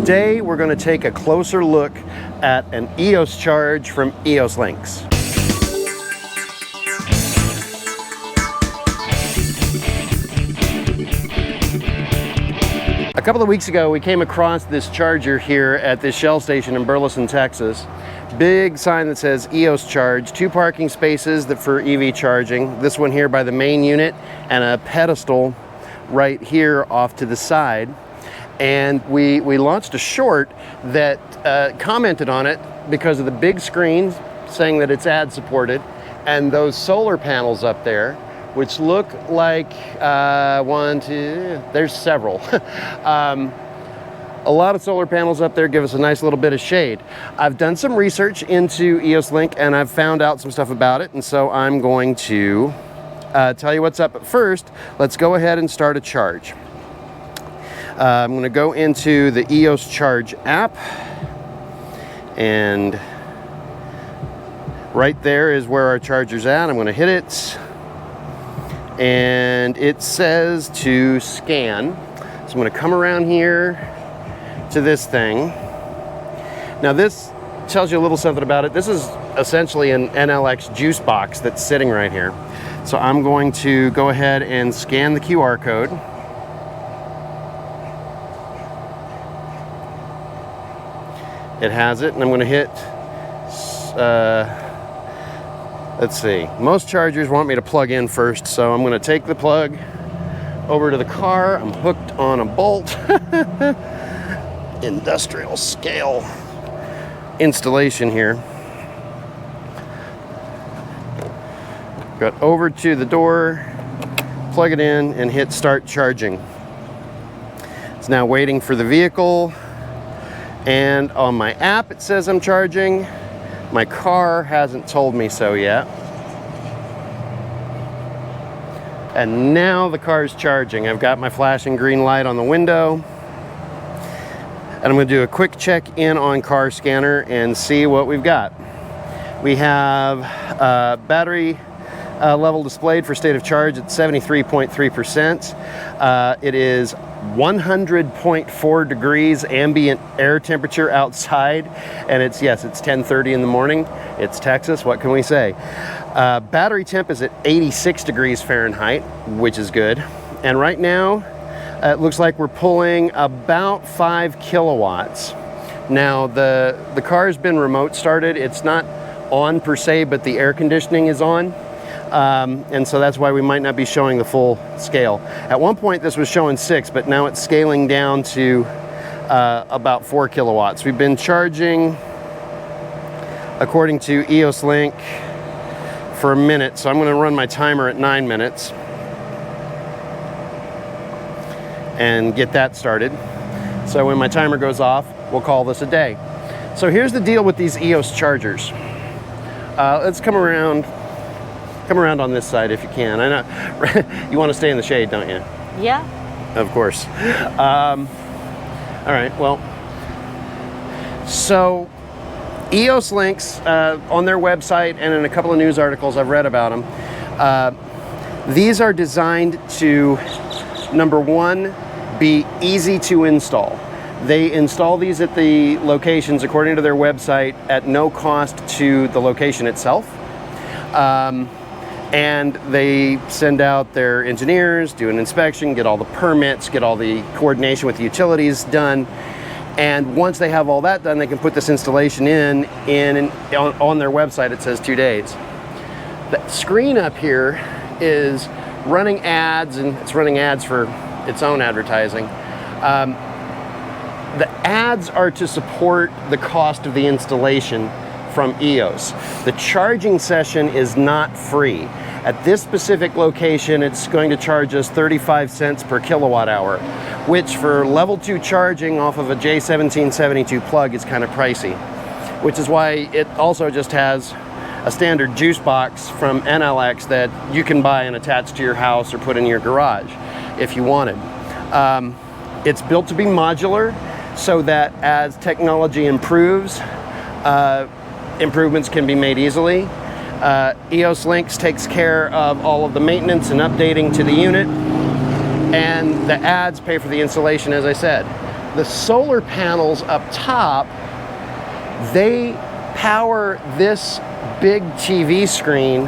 Today we're going to take a closer look at an EOS Charge from EOS Links. A couple of weeks ago we came across this charger here at this Shell station in Burleson, Texas. Big sign that says EOS Charge, 2 parking spaces for EV charging. This one here by the main unit and a pedestal right here off to the side. And we launched a short that commented on it because of the big screen saying that it's ad supported and those solar panels up there, which look like there's several. A lot of solar panels up there give us a nice little bit of shade. I've done some research into EOS Link and I've found out some stuff about it, and so I'm going to tell you what's up. But first, let's go ahead and start a charge. I'm going to go into the EOS Charge app, and right there is where our charger's at. I'm going to hit it, and it says to scan. So I'm going to come around here to this thing. Now this tells you a little something about it. This is essentially an NLX juice box that's sitting right here. So I'm going to go ahead and scan the QR code. It has it, and I'm going to hit, let's see, most chargers want me to plug in first, so I'm going to take the plug over to the car. I'm hooked on a Bolt. Industrial scale installation here. Got over to the door, plug it in, and hit start charging. It's now waiting for the vehicle, and on my app it says I'm charging. My car hasn't told me so yet. And now the car's charging. I've got my flashing green light on the window. And I'm going to do a quick check in on Car Scanner and see what we've got. We have battery level displayed for state of charge at 73.3%. It is 100.4 degrees ambient air temperature outside, and it's 10:30 in the morning. It's Texas, what can we say? Battery temp is at 86 degrees Fahrenheit, which is good. And right now, it looks like we're pulling about 5 kilowatts. Now, the car's been remote started. It's not on per se, but the air conditioning is on. And so that's why we might not be showing the full scale. At one point, this was showing 6, but now it's scaling down to about 4 kilowatts. We've been charging, according to EOS Link, for a minute. So I'm going to run my timer at 9 minutes. And get that started. So when my timer goes off, we'll call this a day. So here's the deal with these EOS chargers. Let's come around on this side if you can. I know you want to stay in the shade, don't you? Yeah. Of course. All right, well, so EOS Links on their website and in a couple of news articles I've read about them, these are designed to, number one, be easy to install. They install these at the locations, according to their website, at no cost to the location itself. And they send out their engineers, do an inspection, get all the permits, get all the coordination with the utilities done. And once they have all that done, they can put this installation on their website. It says 2 days. The screen up here is running ads, and it's running ads for its own advertising. The ads are to support the cost of the installation from EOS. The charging session is not free. At this specific location, it's going to charge us 35 cents per kilowatt hour, which for level 2 charging off of a J1772 plug is kind of pricey, which is why it also just has a standard juice box from NLX that you can buy and attach to your house or put in your garage if you wanted. It's built to be modular so that as technology improves, improvements can be made easily. EOS Links takes care of all of the maintenance and updating to the unit, and the ads pay for the installation, as I said. The solar panels up top, they power this big TV screen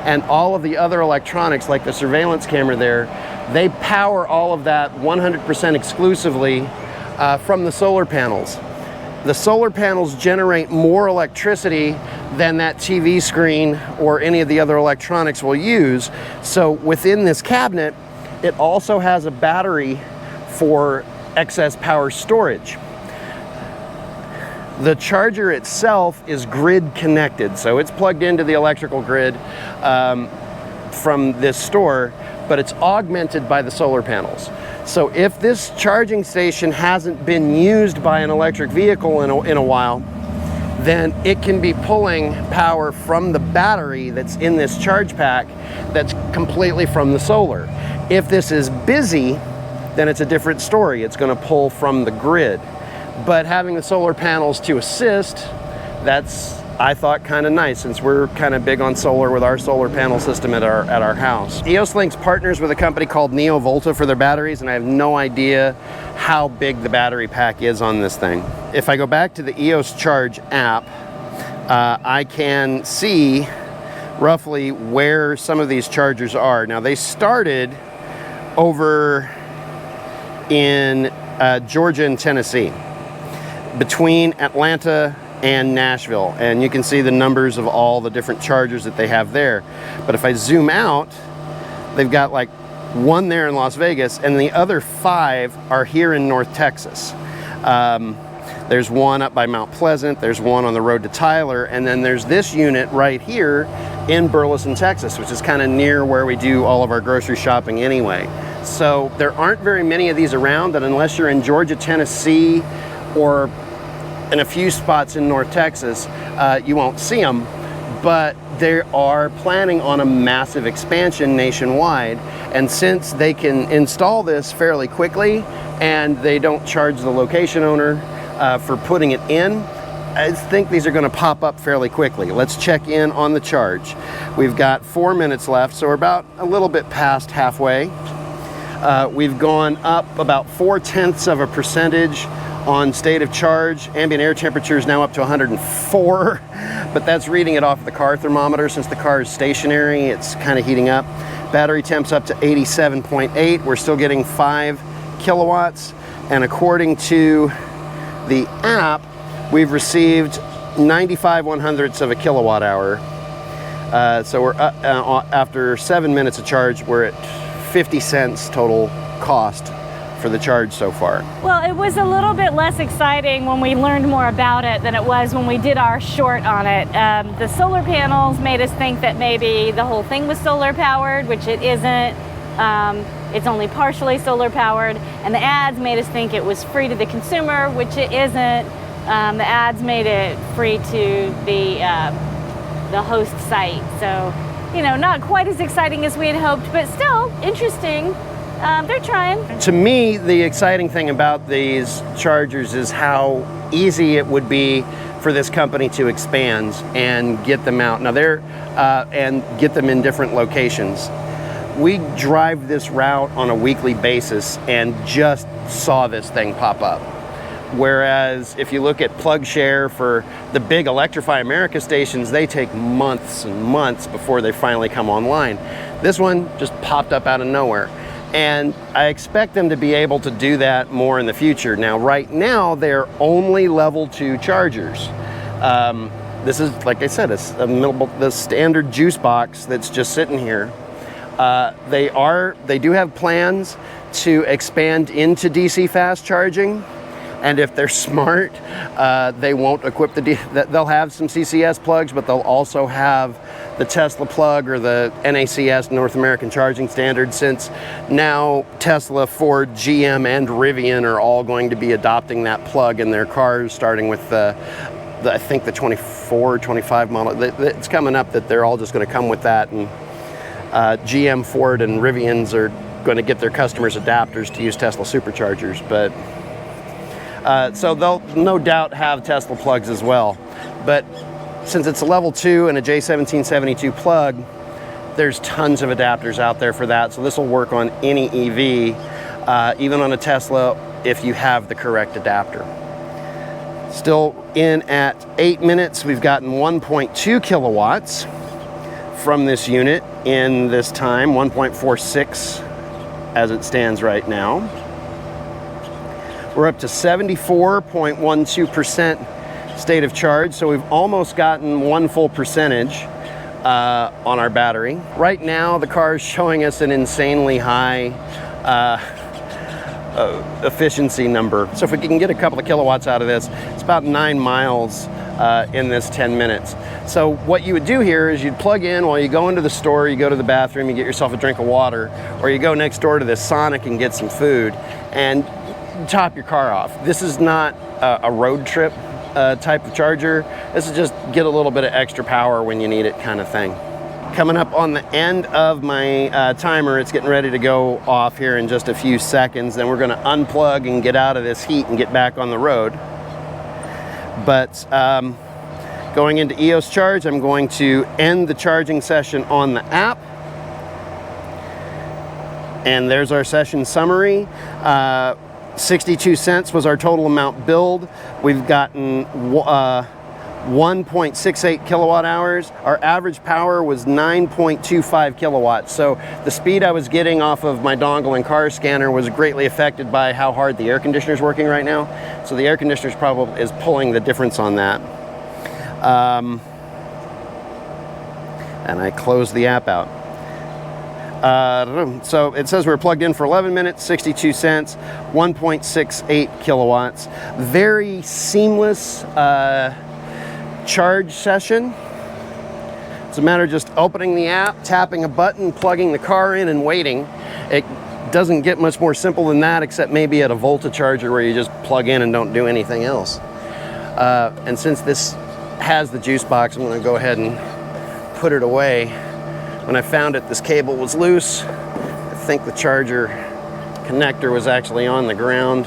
and all of the other electronics like the surveillance camera there. They power all of that 100% exclusively from the solar panels. The solar panels generate more electricity than that TV screen or any of the other electronics will use. So within this cabinet, it also has a battery for excess power storage. The charger itself is grid connected, so it's plugged into the electrical grid from this store, but it's augmented by the solar panels. So if this charging station hasn't been used by an electric vehicle in a while, then it can be pulling power from the battery that's in this charge pack that's completely from the solar. If this is busy, then it's a different story. It's going to pull from the grid. But having the solar panels to assist, that's, I thought, kind of nice, since we're kind of big on solar with our solar panel system at our house. EOS Links partners with a company called NeoVolta for their batteries, and I have no idea how big the battery pack is on this thing. If I go back to the EOS Charge app, I can see roughly where some of these chargers are. Now, they started over in Georgia and Tennessee, between Atlanta and Nashville, and you can see the numbers of all the different chargers that they have there. But if I zoom out, they've got like one there in Las Vegas, and the other 5 are here in North Texas. There's one up by Mount Pleasant, there's one on the road to Tyler, and then there's this unit right here in Burleson, Texas, which is kind of near where we do all of our grocery shopping anyway. So there aren't very many of these around, and unless you're in Georgia, Tennessee, or in a few spots in North Texas, you won't see them. But they are planning on a massive expansion nationwide, and since they can install this fairly quickly and they don't charge the location owner for putting it in, I think these are going to pop up fairly quickly. Let's check in on the charge. We've got 4 minutes left, so we're about a little bit past halfway. We've gone up about 0.4% on state of charge. Ambient air temperature is now up to 104, but that's reading it off the car thermometer. Since the car is stationary, it's kind of heating up. Battery temp's up to 87.8. We're still getting 5 kilowatts, and according to the app, we've received 95/100ths of a kilowatt hour. So we're after 7 minutes of charge, we're at 50 cents total cost for the charge so far. Well, it was a little bit less exciting when we learned more about it than it was when we did our short on it. The solar panels made us think that maybe the whole thing was solar powered, which it isn't. It's only partially solar powered, and the ads made us think it was free to the consumer, which it isn't. The ads made it free to the host site. So, you know, not quite as exciting as we had hoped, but still interesting. They're trying. To me, the exciting thing about these chargers is how easy it would be for this company to expand and get them out. Now and get them in different locations. We drive this route on a weekly basis and just saw this thing pop up. Whereas if you look at PlugShare for the big Electrify America stations, they take months and months before they finally come online. This one just popped up out of nowhere. And I expect them to be able to do that more in the future. Now, right now, they're only level 2 chargers. This is, like I said, the standard juice box that's just sitting here. They do have plans to expand into DC fast charging. And if they're smart, they won't equip they'll have some CCS plugs, but they'll also have the Tesla plug or the NACS, North American Charging Standard, since now Tesla, Ford, GM, and Rivian are all going to be adopting that plug in their cars, starting with I think the 24, 25 model. It's coming up that they're all just going to come with that, and GM, Ford, and Rivians are going to get their customers adapters to use Tesla superchargers, but so they'll no doubt have Tesla plugs as well. But since it's a level 2 and a J1772 plug, there's tons of adapters out there for that. So this will work on any EV, even on a Tesla if you have the correct adapter. Still in at 8 minutes, we've gotten 1.2 kilowatts from this unit in this time, 1.46 as it stands right now. We're up to 74.12% state of charge, so we've almost gotten 1 full percentage on our battery. Right now, the car is showing us an insanely high efficiency number. So if we can get a couple of kilowatts out of this, it's about 9 miles in this 10 minutes. So what you would do here is you'd plug in while you go into the store, you go to the bathroom, you get yourself a drink of water, or you go next door to this Sonic and get some food, and top your car off. This is not a road trip type of charger. This is just get a little bit of extra power when you need it kind of thing. Coming up on the end of my timer, it's getting ready to go off here in just a few seconds. Then we're going to unplug and get out of this heat and get back on the road. But going into EOS Charge, I'm going to end the charging session on the app. And there's our session summary. 62 cents was our total amount billed. We've gotten 1.68 kilowatt hours. Our average power was 9.25 kilowatts. So the speed I was getting off of my dongle and car scanner was greatly affected by how hard the air conditioner is working right now. So the air conditioner probably is pulling the difference on that. And I closed the app out. So it says we're plugged in for 11 minutes, 62 cents, 1.68 kilowatts. Very seamless charge session. It's a matter of just opening the app, tapping a button, plugging the car in, and waiting. It doesn't get much more simple than that, except maybe at a Volta charger where you just plug in and don't do anything else. And since this has the juice box, I'm going to go ahead and put it away. When I found it, this cable was loose. I think the charger connector was actually on the ground,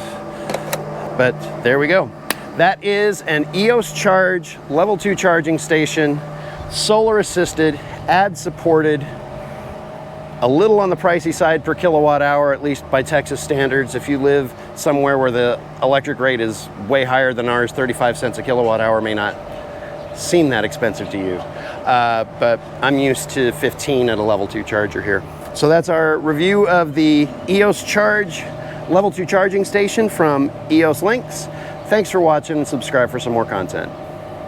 but there we go. That is an EOS Charge level 2 charging station, solar assisted, ad supported, a little on the pricey side per kilowatt hour, at least by Texas standards. If you live somewhere where the electric rate is way higher than ours, 35 cents a kilowatt hour may not seem that expensive to you. But I'm used to 15 at a level 2 charger here. So that's our review of the EOS Charge level 2 charging station from EOS Links. Thanks for watching and subscribe for some more content.